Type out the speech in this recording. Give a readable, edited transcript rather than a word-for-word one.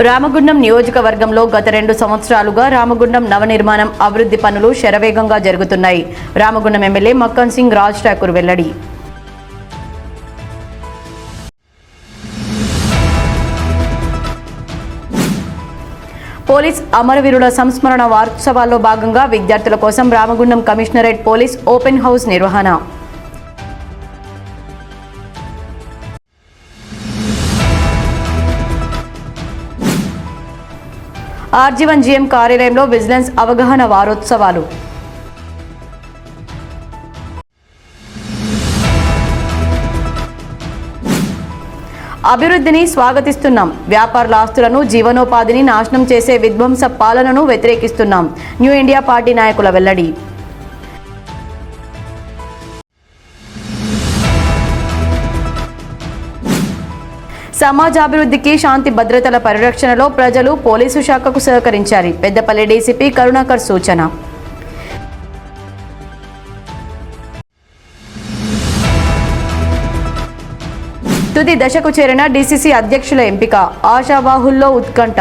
రామగుండం నియోజకవర్గంలో గత 2 సంవత్సరాలుగా రామగుండం నవనిర్మాణం అభివృద్ధి పనులు శరవేగంగా జరుగుతున్నాయి. రామగుండం ఎమ్మెల్యే మక్కన్ సింగ్ రాజ్ ఠాకూర్ వెల్లడి. పోలీస్ అమరవీరుల సంస్మరణ వారోత్సవాల్లో భాగంగా విద్యార్థుల కోసం Ramagundam commissionerate police open house నిర్వహణ. ఆర్జీవన్ జీఎం కార్యాలయంలో విజిలెన్స్ అవగాహన వారోత్సవాలు. అభివృద్ధిని స్వాగతిస్తున్నాం, వ్యాపారుల ఆస్తులను జీవనోపాధిని నాశనం చేసే విధ్వంస పాలనను వ్యతిరేకిస్తున్నాం. న్యూ ఇండియా పార్టీ నాయకుల వెల్లడి. సమాజాభివృద్ధికి శాంతి భద్రతల పరిరక్షణలో ప్రజలు పోలీసు శాఖకు సహకరించాలి. పెద్దపల్లి డీసీపీ కరుణాకర్ సూచన. తుది దశకు చేరిన డీసీసీ అధ్యక్షుల ఎంపిక, ఆశావాహుల్లో ఉత్కంఠ.